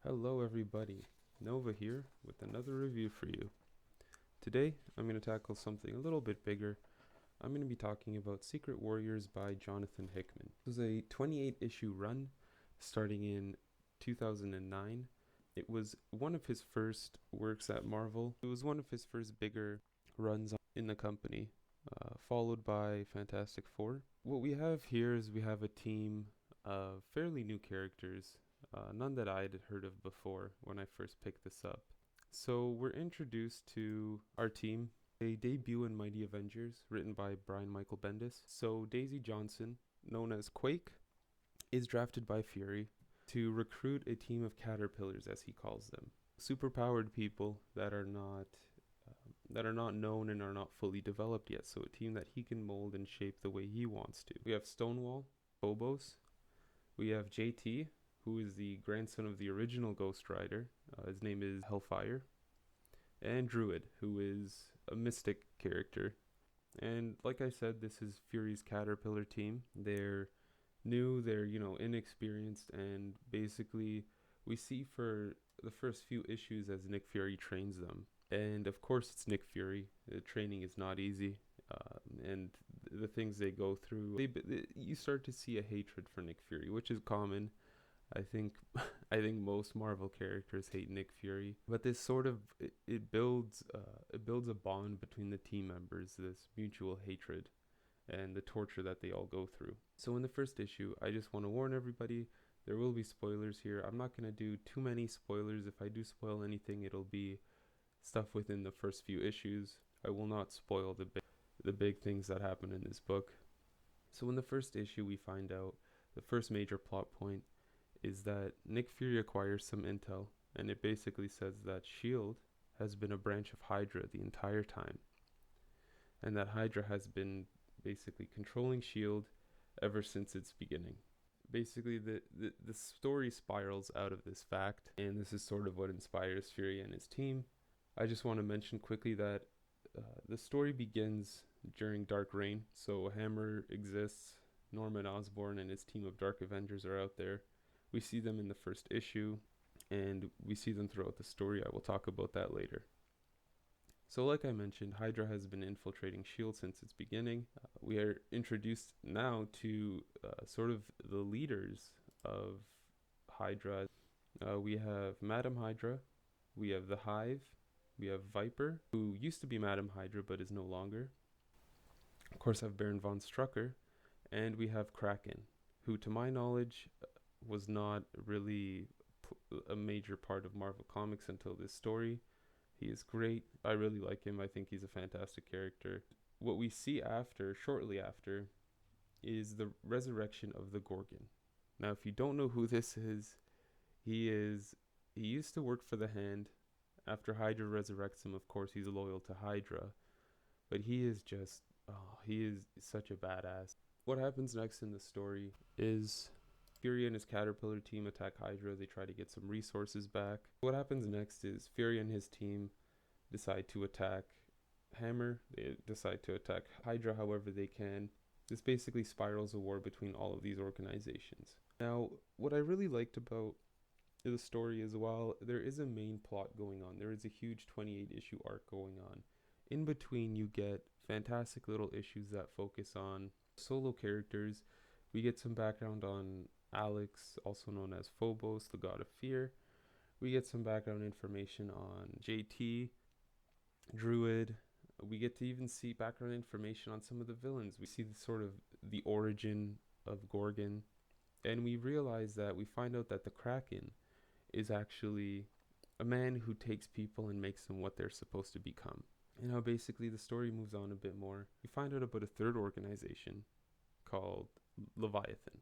Hello everybody, Nova here with another review for you. Today I'm going to tackle something a little bit bigger. I'm going to be talking about Secret Warriors by Jonathan Hickman. It was a 28 issue run starting in 2009. It was one of his first works at Marvel. It was one of his first bigger runs in the company, followed by Fantastic Four. What we have here is we have a team of fairly new characters. None that I had heard of before when I first picked this up. So we're introduced to our team. They debut in Mighty Avengers, written by Brian Michael Bendis. So Daisy Johnson, known as Quake, is drafted by Fury to recruit a team of caterpillars, as he calls them. Superpowered people that are not known and are not fully developed yet. So a team that he can mold and shape the way he wants to. We have Stonewall, Phobos. We have JT, who is the grandson of the original Ghost Rider. His name is Hellfire. And Druid, who is a mystic character. And like I said, this is Fury's Caterpillar team. They're new, they're, inexperienced, and basically we see for the first few issues as Nick Fury trains them. And of course it's Nick Fury. The training is not easy. And the things they go through, you start to see a hatred for Nick Fury, which is common. I think most Marvel characters hate Nick Fury, but this sort of it builds a bond between the team members, this mutual hatred and the torture that they all go through. So in the first issue, I just want to warn everybody, there will be spoilers here. I'm not going to do too many spoilers. If I do spoil anything, it'll be stuff within the first few issues. I will not spoil the big things that happen in this book. So in the first issue, we find out the first major plot point is that Nick Fury acquires some intel, and it basically says that S.H.I.E.L.D. has been a branch of Hydra the entire time, and that Hydra has been basically controlling S.H.I.E.L.D. ever since its beginning. Basically, the story spirals out of this fact, and this is sort of what inspires Fury and his team. I just want to mention quickly that the story begins during Dark Reign, so Hammer exists, Norman Osborn and his team of Dark Avengers are out there. We see them in the first issue, and we see them throughout the story. I will talk about that later. So like I mentioned, Hydra has been infiltrating S.H.I.E.L.D. since its beginning. We are introduced now to sort of the leaders of Hydra. We have Madam Hydra, we have the Hive, we have Viper, who used to be Madam Hydra but is no longer. Of course, I have Baron von Strucker, and we have Kraken, who to my knowledge was not really a major part of Marvel Comics until this story. He is great. I really like him. I think he's a fantastic character. What we see shortly after, is the resurrection of the Gorgon. Now, if you don't know who this is, he used to work for the Hand. After Hydra resurrects him, of course, he's loyal to Hydra. But he is such a badass. What happens next in the story is Fury and his Caterpillar team attack Hydra. They try to get some resources back. What happens next is Fury and his team decide to attack Hammer. They decide to attack Hydra however they can. This basically spirals a war between all of these organizations. Now, what I really liked about the story as well, there is a main plot going on. There is a huge 28 issue arc going on. In between, you get fantastic little issues that focus on solo characters. We get some background on Alex, also known as Phobos, the god of fear. We get some background information on JT, Druid. We get to even see background information on some of the villains. We see the origin of Gorgon, and we find out that the Kraken is actually a man who takes people and makes them what they're supposed to become. And how basically the story moves on a bit more. We find out about a third organization called Leviathan.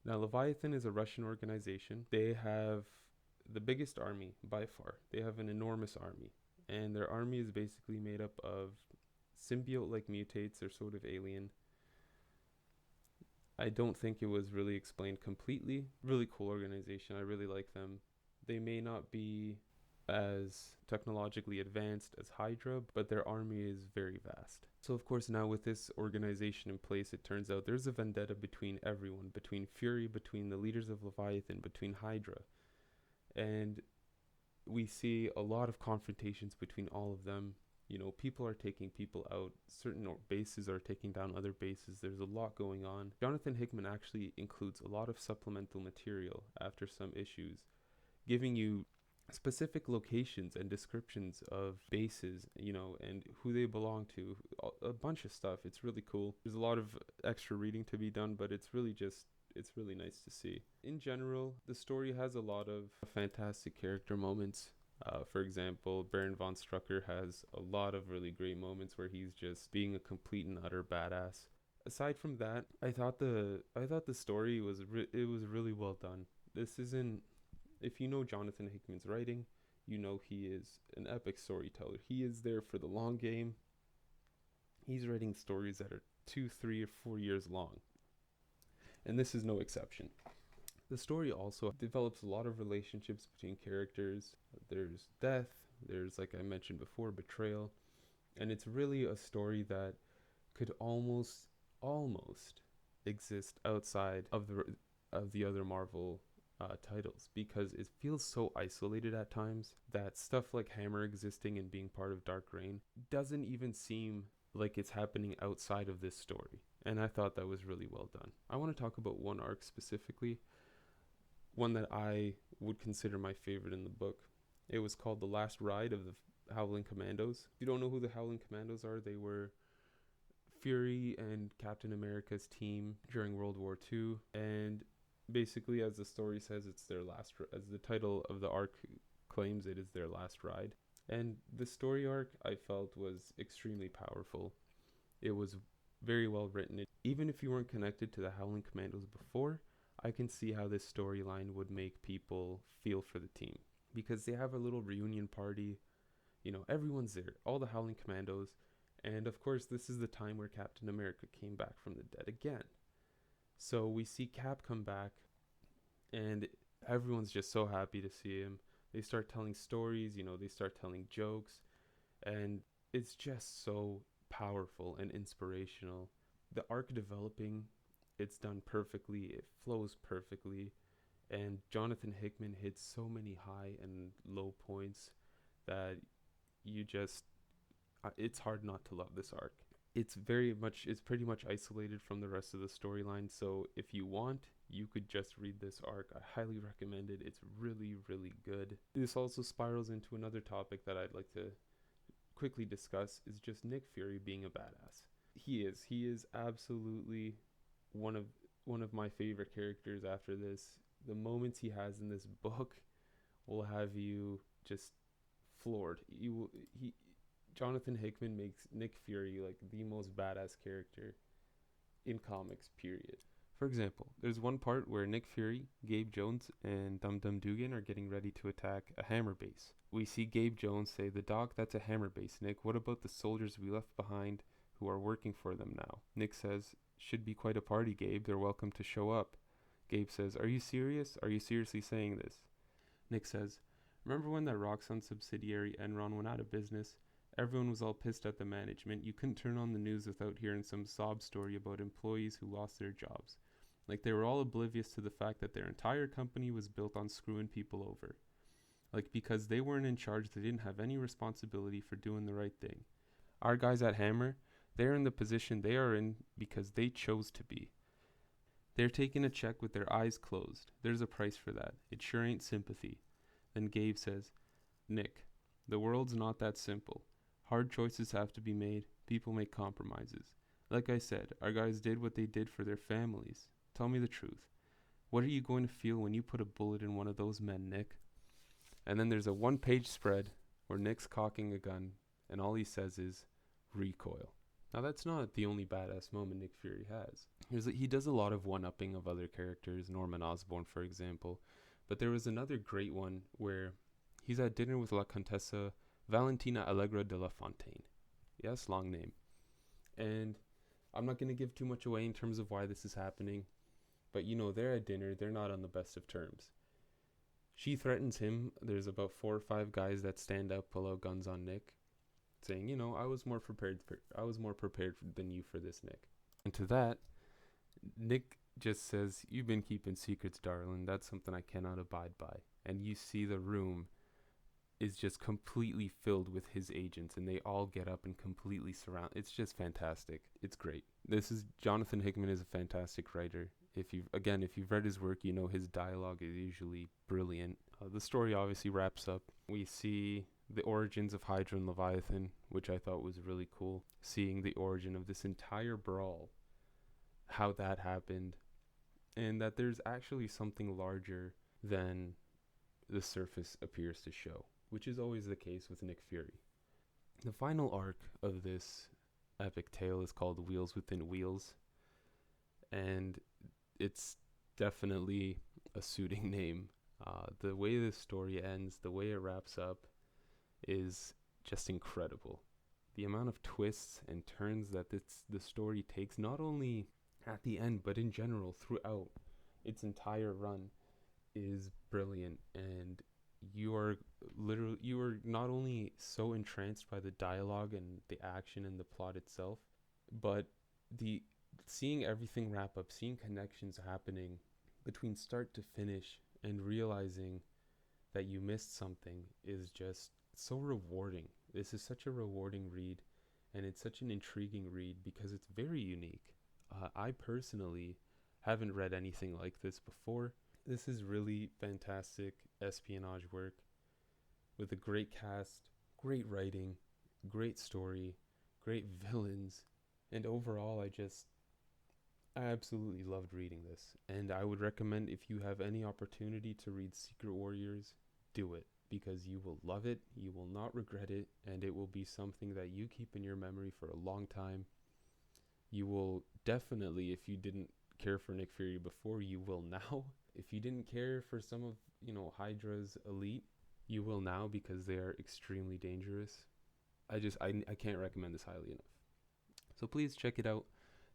Now, Leviathan is a Russian organization. They have the biggest army by far. They have an enormous army. And their army is basically made up of symbiote-like mutates. They're sort of alien. I don't think it was really explained completely. Really cool organization. I really like them. They may not be as technologically advanced as Hydra, but their army is very vast. So of course now with this organization in place, it turns out there's a vendetta between everyone, between Fury, between the leaders of Leviathan, between Hydra. And we see a lot of confrontations between all of them. You know, people are taking people out. Certain bases are taking down other bases. There's a lot going on. Jonathan Hickman actually includes a lot of supplemental material after some issues, giving you specific locations and descriptions of bases, you know, and who they belong to, a bunch of stuff. It's really cool. There's a lot of extra reading to be done, but it's really nice to see. In general, the story has a lot of fantastic character moments. For example, Baron von Strucker has a lot of really great moments where he's just being a complete and utter badass. Aside from that, I thought the story was it was really well done. This isn't, if you know Jonathan Hickman's writing, you know he is an epic storyteller. He is there for the long game. He's writing stories that are 2, 3, or 4 years long, and this is no exception. The story also develops a lot of relationships between characters. There's death, there's, like I mentioned before, betrayal, and it's really a story that could almost exist outside of the other Marvel titles, because it feels so isolated at times that stuff like Hammer existing and being part of Dark Reign doesn't even seem like it's happening outside of this story, and I thought that was really well done. I want to talk about one arc specifically, one that I would consider my favorite in the book. It was called The Last Ride of the Howling Commandos. If you don't know who the Howling Commandos are, they were Fury and Captain America's team during World War II, and basically, as the story says, it's their last, as the title of the arc claims, it is their last ride. And the story arc, I felt, was extremely powerful. It was very well written. Even if you weren't connected to the Howling Commandos before, I can see how this storyline would make people feel for the team, because they have a little reunion party. You know, everyone's there, all the Howling Commandos, and of course this is the time where Captain America came back from the dead again. So we see Cap come back, and everyone's just so happy to see him. They start telling stories, you know, they start telling jokes, and it's just so powerful and inspirational. The arc developing, it's done perfectly, it flows perfectly, and Jonathan Hickman hits so many high and low points that you just, it's hard not to love this arc. It's pretty much isolated from the rest of the storyline, so if you want, you could just read this arc. I highly recommend it. It's really, really good. This also spirals into another topic that I'd like to quickly discuss, is just Nick Fury being a badass. He is absolutely one of my favorite characters after this. The moments he has in this book will have you just floored. Jonathan Hickman makes Nick Fury like the most badass character in comics, period. For example, there's one part where Nick Fury, Gabe Jones, and Dum Dum Dugan are getting ready to attack a Hammer base. We see Gabe Jones say, "The Doc, that's a Hammer base, Nick. What about the soldiers we left behind who are working for them now?" Nick says, "Should be quite a party, Gabe. They're welcome to show up." Gabe says, "Are you serious? Are you seriously saying this?" Nick says, "Remember when that Roxxon subsidiary Enron went out of business? Everyone was all pissed at the management. You couldn't turn on the news without hearing some sob story about employees who lost their jobs. Like they were all oblivious to the fact that their entire company was built on screwing people over. Like because they weren't in charge, they didn't have any responsibility for doing the right thing. Our guys at Hammer, they're in the position they are in because they chose to be. They're taking a check with their eyes closed. There's a price for that. It sure ain't sympathy." Then Gabe says, "Nick, the world's not that simple. Hard choices have to be made. People make compromises. Like I said, our guys did what they did for their families. Tell me the truth. What are you going to feel when you put a bullet in one of those men, Nick?" And then there's a 1-page spread where Nick's cocking a gun, and all he says is, "Recoil." Now that's not the only badass moment Nick Fury has. He does a lot of one-upping of other characters, Norman Osborn for example, but there was another great one where he's at dinner with La Contessa Valentina Allegra de la Fontaine. Yes, long name. And I'm not going to give too much away in terms of why this is happening, but you know, they're at dinner, they're not on the best of terms. She threatens him. There's about 4 or 5 guys that stand up, pull out guns on Nick, saying, "You know, I was more prepared than you for this, Nick." And to that, Nick just says, "You've been keeping secrets, darling. That's something I cannot abide by." And you see the room is just completely filled with his agents, and they all get up and completely surround. It's just fantastic. It's great. Jonathan Hickman is a fantastic writer. If you've read his work, you know his dialogue is usually brilliant. The story obviously wraps up. We see the origins of Hydra and Leviathan, which I thought was really cool. Seeing the origin of this entire brawl, how that happened, and that there's actually something larger than the surface appears to show, which is always the case with Nick Fury. The final arc of this epic tale is called Wheels Within Wheels, and it's definitely a suiting name. The way this story ends, the way it wraps up, is just incredible. The amount of twists and turns that the story takes, not only at the end, but in general throughout its entire run, is brilliant. And you are not only so entranced by the dialogue and the action and the plot itself, but the seeing everything wrap up, seeing connections happening between start to finish, and realizing that you missed something is just so rewarding. This is such a rewarding read, and it's such an intriguing read because it's very unique. I personally haven't read anything like this before. This is really fantastic espionage work with a great cast, great writing, great story, great villains, and overall I absolutely loved reading this. And I would recommend, if you have any opportunity to read Secret Warriors, do it, because you will love it, you will not regret it, and it will be something that you keep in your memory for a long time. You will definitely, if you didn't care for Nick Fury before, you will now. If you didn't care for some of, Hydra's elite, you will now, because they are extremely dangerous. I can't recommend this highly enough. So please check it out.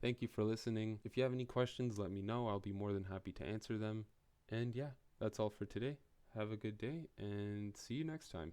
Thank you for listening. If you have any questions, let me know. I'll be more than happy to answer them. And yeah, that's all for today. Have a good day, and see you next time.